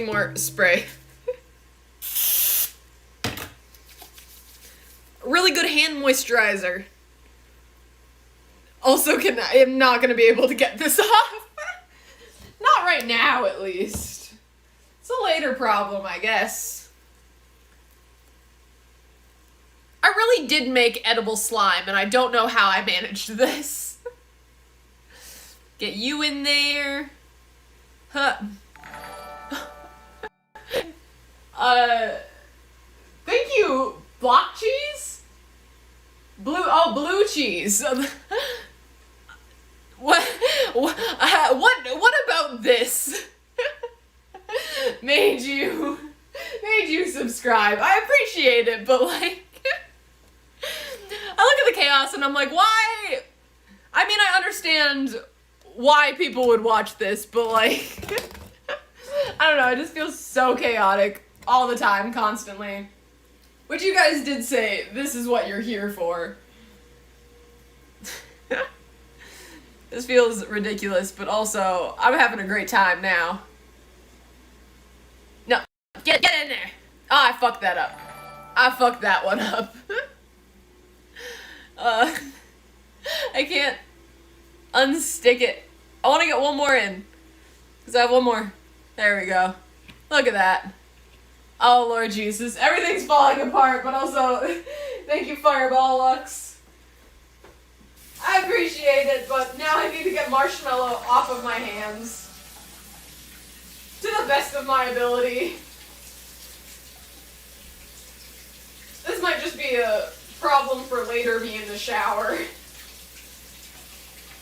more spray. Really good hand moisturizer. Also, I'm not gonna be able to get this off. Not right now, at least. It's a later problem, I guess. I really did make edible slime, and I don't know how I managed this. Get you in there. Huh. Thank you, block cheese? Blue cheese. What about this made you subscribe? I appreciate it, but like, I look at the chaos and I'm like, why? I mean, I understand why people would watch this, but like, I don't know, it just feels so chaotic all the time, constantly. Which you guys did say, this is what you're here for. This feels ridiculous, but also, I'm having a great time now. No, get in there. Oh, I fucked that up. I fucked that one up. unstick it. I want to get one more in. Because I have one more. There we go. Look at that. Oh, Lord Jesus. Everything's falling apart, but also, thank you, Fireball Lux. I appreciate it, but now I need to get marshmallow off of my hands. To the best of my ability. This might just be a problem for later me in the shower.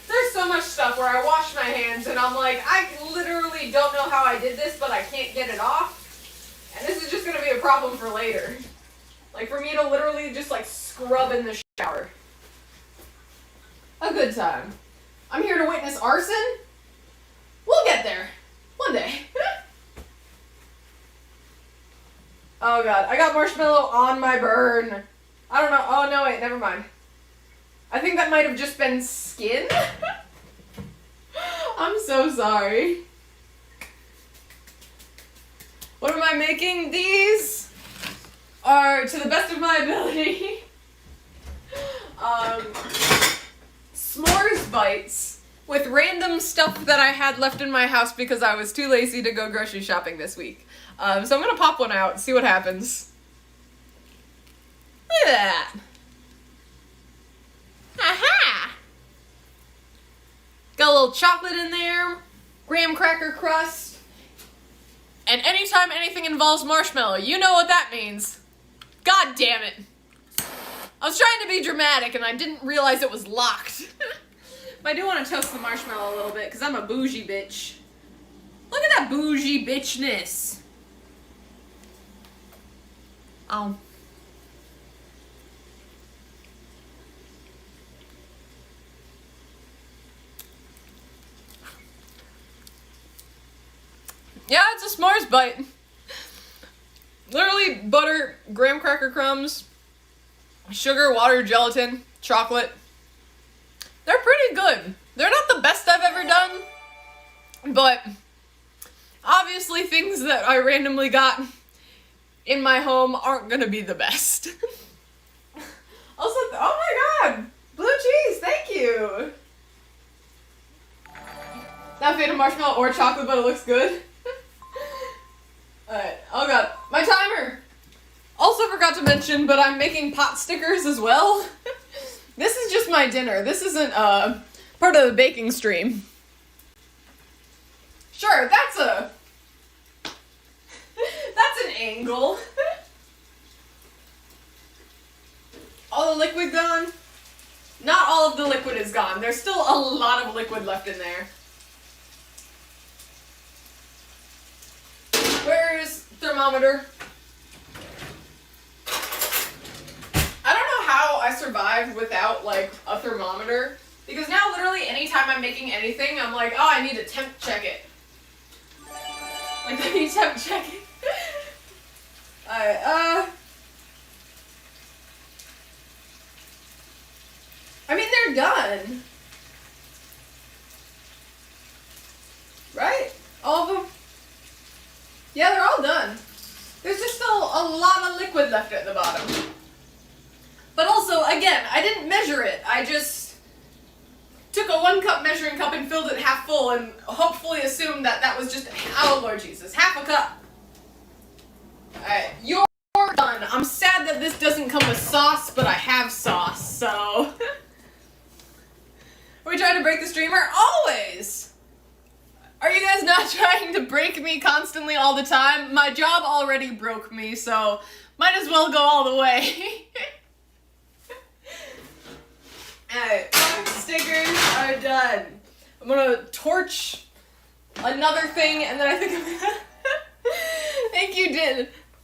There's so much stuff where I wash my hands and I'm like, I literally don't know how I did this, but I can't get it off. And this is just gonna be a problem for later. Like for me to literally just like scrub in the shower. A good time. I'm here to witness arson. We'll get there. One day. Oh god, I got marshmallow on my burn. I don't know. Oh no, wait, never mind. I think that might have just been skin. I'm so sorry. What am I making? These are, to the best of my ability, s'mores bites with random stuff that I had left in my house because I was too lazy to go grocery shopping this week. So I'm gonna pop one out and see what happens. Look at that. Aha! Got a little chocolate in there, graham cracker crust, and anytime anything involves marshmallow, you know what that means. God damn it. I was trying to be dramatic and I didn't realize it was locked. But I do want to toast the marshmallow a little bit because I'm a bougie bitch. Look at that bougie bitchness. Oh. Yeah, it's a s'mores bite. Literally butter, graham cracker crumbs, sugar, water, gelatin, chocolate. They're pretty good. They're not the best I've ever done, but obviously things that I randomly got in my home aren't gonna be the best. Also, oh my god, blue cheese, thank you. Not a fan of marshmallow or chocolate, but it looks good. Alright, oh god, my timer! Also forgot to mention, but I'm making pot stickers as well. This is just my dinner. This isn't part of the baking stream. Sure, that's an angle. All the liquid gone? Not all of the liquid is gone. There's still a lot of liquid left in there. Where's thermometer? I don't know how I survived without like a thermometer, because now literally anytime I'm making anything, I'm like, oh, I need to temp check it. Like I need to temp check it. Alright, I mean, they're done. Right? All of them? Yeah, they're all done. There's just still a lot of liquid left at the bottom. But also, again, I didn't measure it. I just took a 1 cup measuring cup and filled it half full and hopefully assumed that that was just, oh Lord Jesus, half a cup. Alright, you're done. I'm sad that this doesn't come with sauce, but I have sauce, so. Are we trying to break the streamer? Always! Are you guys not trying to break me constantly all the time? My job already broke me, so might as well go all the way. Alright, stickers are done. I'm gonna torch another thing, and then I think I'm gonna... Thank you,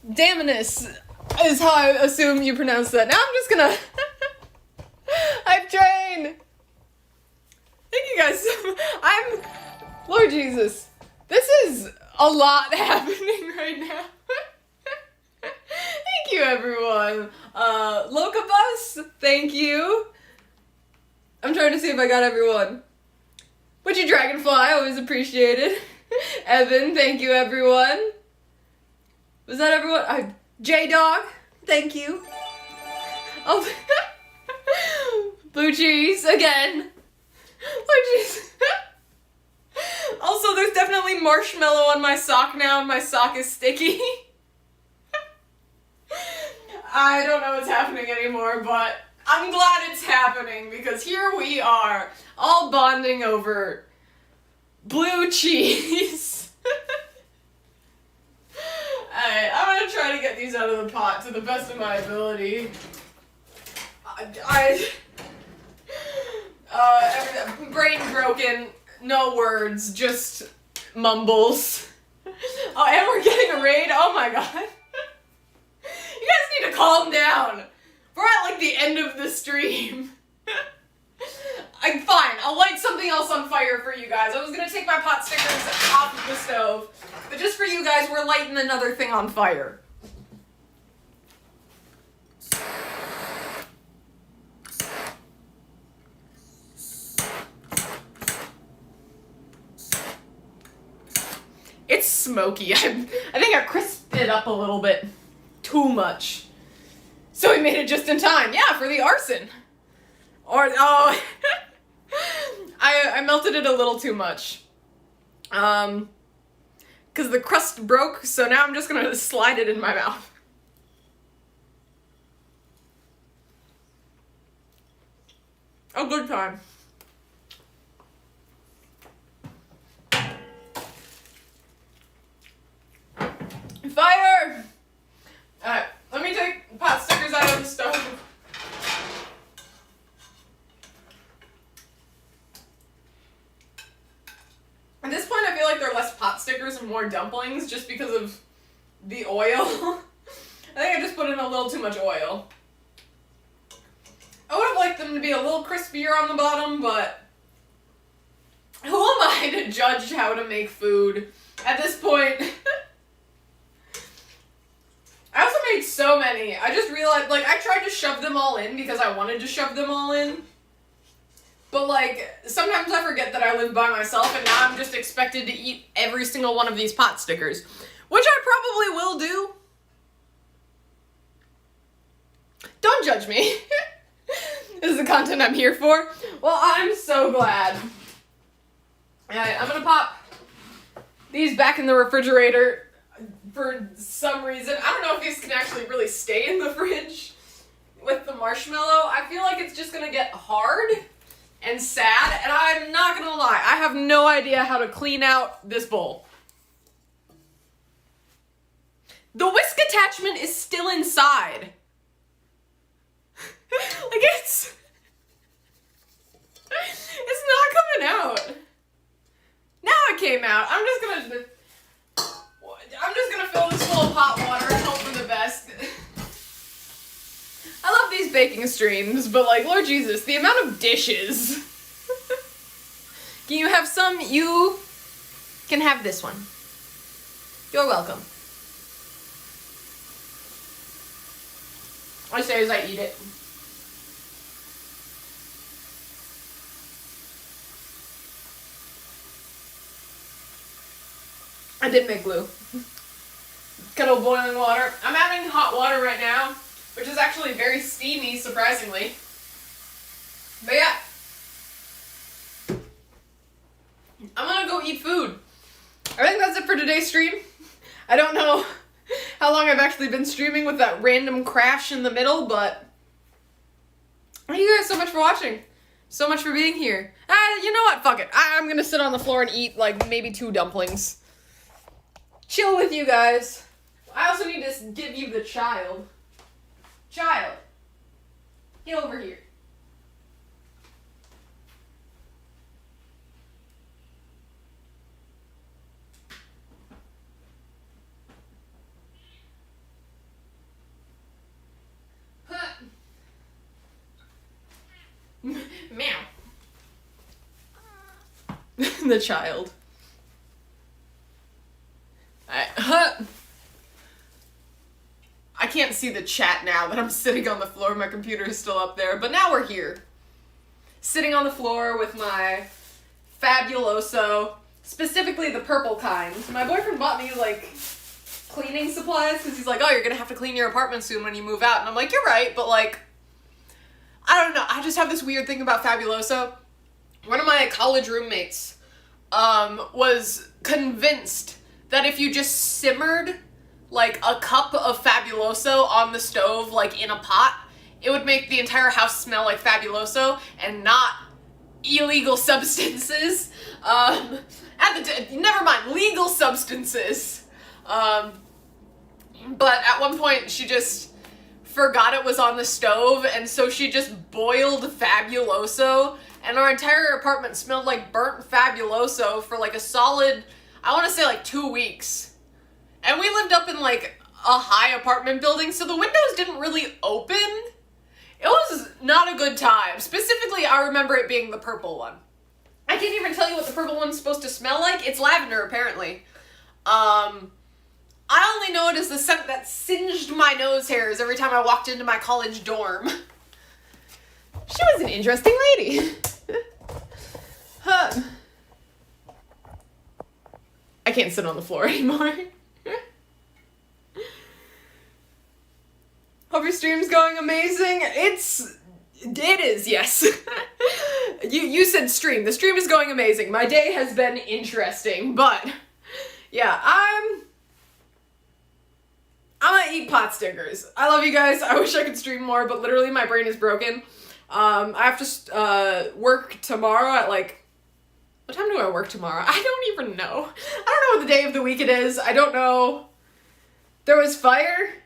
Daminus is how I assume you pronounce that. Now I'm just gonna... Hype train! Thank you guys. Lord Jesus. This is a lot happening right now. Thank you, everyone. Locabus, thank you. I'm trying to see if I got everyone. Witchy Dragonfly, always appreciated. Evan, thank you, everyone. Was that everyone? J-Dog, thank you. Oh, Blue Cheese, again. Oh, jeez. Also, there's definitely marshmallow on my sock now, and my sock is sticky. I don't know what's happening anymore, but I'm glad it's happening, because here we are, all bonding over blue cheese. Alright, I'm gonna try to get these out of the pot to the best of my ability. Brain broken, no words, just mumbles. Oh, and we're getting a raid? Oh my god. You guys need to calm down. We're at like the end of the stream. I'm fine, I'll light something else on fire for you guys. I was gonna take my pot stickers off of the stove, but just for you guys, we're lighting another thing on fire. It's smoky. I think I crisped it up a little bit too much. So we made it just in time. Yeah, for the arson. Or, oh, I melted it a little too much. Because the crust broke, so now I'm just gonna slide it in my mouth. A good time. Fire! Alright, let me take pot stickers out of the stove. At this point, I feel like they're less pot stickers and more dumplings just because of the oil. I think I just put in a little too much oil. I would have liked them to be a little crispier on the bottom, but who am I to judge how to make food at this point? I also made so many. I just realized, like, I tried to shove them all in because I wanted to shove them all in. But, like, sometimes I forget that I live by myself, and now I'm just expected to eat every single one of these pot stickers. Which I probably will do. Don't judge me. This is the content I'm here for. Well, I'm so glad. Alright, I'm gonna pop these back in the refrigerator for some reason. I don't know if these can actually really stay in the fridge with the marshmallow. I feel like it's just gonna get hard and sad, and I'm not gonna lie, I have no idea how to clean out this bowl. The whisk attachment is still inside. Like, it's not coming out. Now it came out. I'm just gonna fill this full of hot water and hope for the best. I love these baking streams, but like, Lord Jesus, the amount of dishes. Can you have some? You can have this one. You're welcome. I say as I eat it. I did make glue. Kettle boiling water. I'm having hot water right now, which is actually very steamy, surprisingly. But yeah. I'm gonna go eat food. I think that's it for today's stream. I don't know how long I've actually been streaming with that random crash in the middle, but thank you guys so much for watching. So much for being here. You know what? Fuck it. I'm gonna sit on the floor and eat like maybe 2 dumplings. Chill with you guys. I also need to give you the child. Child. Get over here. Meow. The child. I can't see the chat now that I'm sitting on the floor. My computer is still up there, but now we're here. Sitting on the floor with my Fabuloso, specifically the purple kind. My boyfriend bought me, like, cleaning supplies, because he's like, oh, you're gonna have to clean your apartment soon when you move out. And I'm like, you're right, but, like, I don't know. I just have this weird thing about Fabuloso. one of my college roommates was convinced that if you just simmered like a cup of Fabuloso on the stove, like in a pot, it would make the entire house smell like Fabuloso and not illegal substances. Never mind, legal substances. But at one point she just forgot it was on the stove, and so she just boiled Fabuloso, and our entire apartment smelled like burnt Fabuloso for like a solid, I want to say like 2 weeks. And we lived up in like a high apartment building, so the windows didn't really open. It was not a good time. Specifically, I remember it being the purple one. I can't even tell you what the purple one's supposed to smell like. It's lavender, apparently. I only know it as the scent that singed my nose hairs every time I walked into my college dorm. She was an interesting lady. I can't sit on the floor anymore. Hope your stream's going amazing. It is, yes. You said stream. The stream is going amazing. My day has been interesting, but yeah, I'm gonna eat pot stickers. I love you guys. I wish I could stream more, but literally my brain is broken. I have to work tomorrow at like, what time do I work tomorrow? I don't even know. I don't know what the day of the week it is. I don't know. There was fire?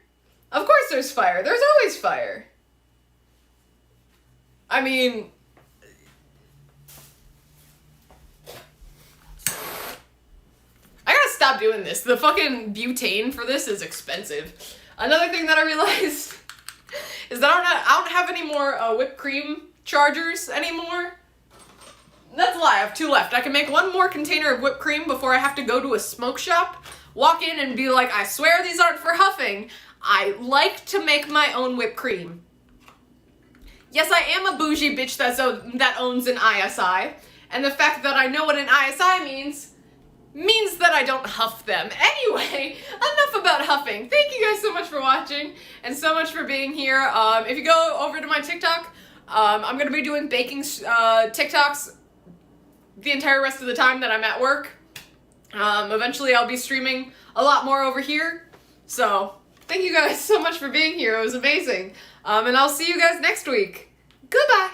Of course there's fire. There's always fire. I mean, I gotta stop doing this. The fucking butane for this is expensive. Another thing that I realized is that I don't have any more whipped cream chargers anymore. That's a lie, I have 2 left. I can make 1 more container of whipped cream before I have to go to a smoke shop, walk in and be like, I swear these aren't for huffing. I like to make my own whipped cream. Yes, I am a bougie bitch that owns an ISI, and the fact that I know what an ISI means that I don't huff them. Anyway, enough about huffing. Thank you guys so much for watching, and so much for being here. If you go over to my TikTok, I'm gonna be doing baking TikToks the entire rest of the time that I'm at work. Eventually I'll be streaming a lot more over here, so thank you guys so much for being here. It was amazing. And I'll see you guys next week. Goodbye.